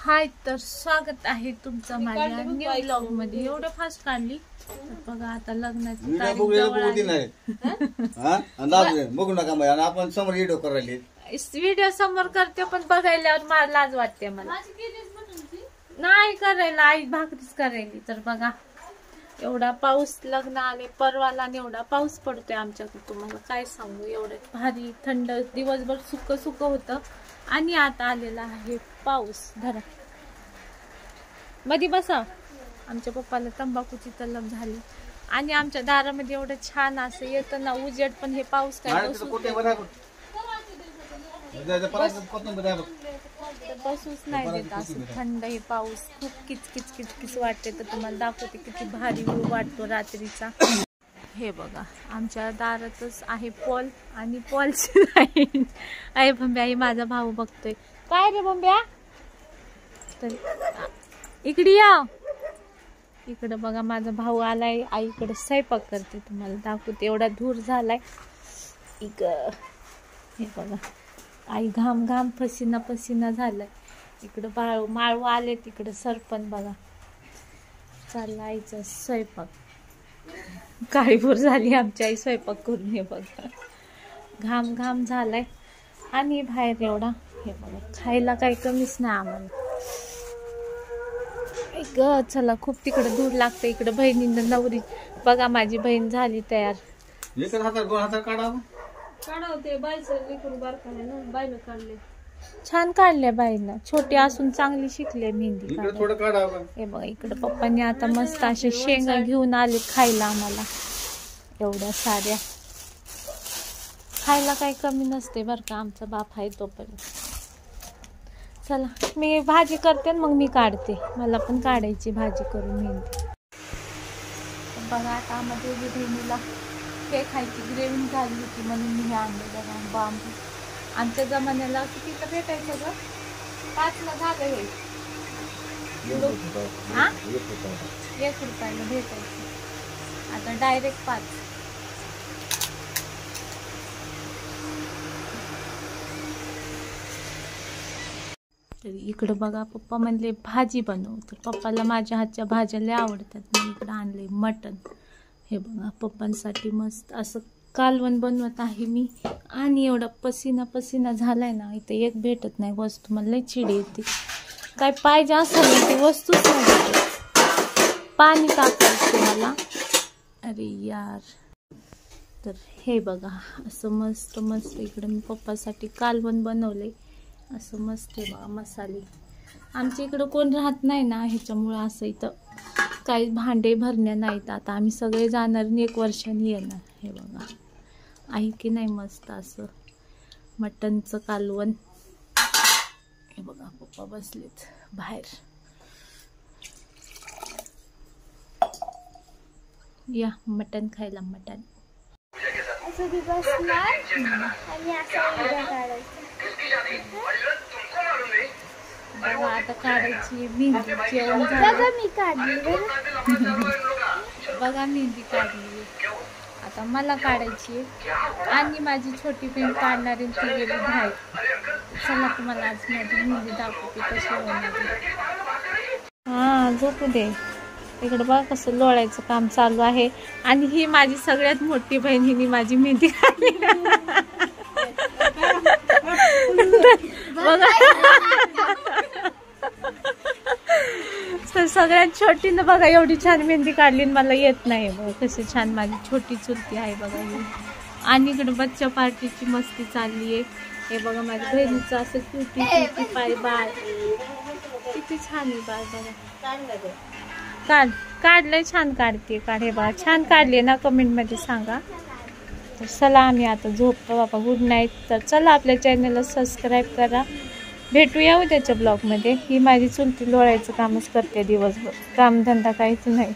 हाय, तर स्वागत आहे तुमचं माझ्या न्यू ब्लॉग मध्ये। एवढं फास्ट काढली तर बघा आता लग्नाची तारीख जवळ आली। बघू नका मग आपण समोर व्हिडिओ करायले, व्हिडिओ समोर करते पण बघायल्यावर मला लाज वाटते। मला नाही करायला, आई भाकरीच करायली। तर बघा एवढा पाऊस, लग्न आले परवाला आणि एवढा पाऊस पडतोय आमच्याकडे, तुम्हाला काय सांगू। एवढं भारी थंड, दिवसभर सुक सुक होतं आणि आता आलेला आहे पाऊस। धरा मध्ये बसा। आमच्या पप्पाला तंबाखूची तलब झाली आणि आमच्या दारामध्ये एवढं छान असं येतं ना उजेड, पण हे पाऊस काय बसूच नाही देत। असं थंड हे पाऊस खूप किचकिच किचकिच वाटते। तर तुम्हाला दाखवते किती भारी वाटतो रात्रीचा। हे बघा आमच्या दारातच आहे पॉल आणि पॉलची लाईन आहे। बंब्या ही माझा भाऊ बघतोय। काय रे बंब्या, तर इकडे या। इकडे बघा माझा भाऊ आलाय, आईकडे स्वयंपाक करते। तुम्हाला दाखवते एवढा धूर झालाय। हे बघा आई घाम घाम पसीना पसीना झालाय। इकडे माळू आले, तिकडे सरपण बघा चालला आईचा स्वयंपाक। काळीभोर झाली आमची आई स्वयंपाक करून। हे बघा घाम घाम झालाय आणि बाहेर एवढा, हे बघा खायला काही कमीच नाही आम्हाला। चला खूप तिकडे दूर लागतं। इकडे बहिणींना नवरी बघा, माझी बहीण झाली तयार। छान काढले बाईनं, छोटी असून चांगली शिकले मेहंदी। हे बघा इकडे पप्पांनी आता मस्त असे शेंगा घेऊन आले खायला आम्हाला। एवढ्या साऱ्या खायला काही कमी नसते बरं का, आमचा बाप आहे तोपर्यंत। चला मी भाजी करते मग मी काढते, मला पण काढायची भाजी करून मेहंदी। बघा आता आम्हाला बहिणीला हे खायची ग्रेव्ही झाली होती म्हणून मी हे आणले। बघा बांबू आमच्या जमान्याला किती भेटायचं ग, 5ला झालं हे, 1 रुपयाला भेटायचं, आता डायरेक्ट 5। तर इकडं बघा पप्पा म्हणले भाजी बनव, तर पप्पाला माझ्या हातच्या भाज्या लय आवडतात। मी इकडं आणले मटण। हे बघा पप्पांसाठी मस्त असं कालवण बनवत आहे मी। आणि एवढा पसीना पसीना झालाय ना, इथे एक भेटत नाही वस्तू, मला लय चिड येते। काय पाहिजे असेल ना ती वस्तूच नाही, पाणी टाकायचं मला, अरे यार। तर हे बघा असं मस्त मस्त इकडे मी पप्पासाठी कालवण बनवले असं मस्त। आहे बघा मसाले, आमच्या इकडं कोण राहत नाही ना ह्याच्यामुळं असं इथं काही भांडे भरण्या नाहीत। आता आम्ही सगळे जाणार आणि 1 वर्षांनी येणार। हे बघा आहे की नाही मस्त असं मटणचं कालवण। हे बघा पप्पा बसलेत बाहेर, या मटण खायला। मटण बघा आता काढायची मेहंदी। जेवण झालं मी काढली बघा, मेहंदी काढली, आता मला काढायची आणि माझी छोटी बहीण काढणारी ती गेली बाहेर। चला तुम्हाला आज माझी मेहंदी दाखवते कशी होणार। हा झोपू दे। इकडे बघा कसं लोळायचं काम चालू आहे आणि ही माझी सगळ्यात मोठी बहीण, हिने माझी मेहंदी काढली बघा। तर सगळ्यात छोटीनं बघा एवढी छान मेहंदी काढली, मला येत नाही। बघा कशी छान माझी छोटी चुलती आहे बघा ही। आणि इकडे बच्चा पार्टीची मस्ती चालली आहे। हे बघा माझ्या बहिणीचं असं क्युटी क्युटी पाय बाळ, किती छान आहे बाळ बघा। काढलंय छान काढते, काढ। हे बघा छान काढले ना, कमेंट मध्ये सांगा। तर चला आम्ही आता झोपतो बाबा, गुड नाईट। तर चला आपल्या चॅनलला सबस्क्राईब करा, भेटूया उद्याच्या ब्लॉगमध्ये। ही माझी चुलती लोळायचं कामच करते दिवसभर, कामधंदा काहीच नाही।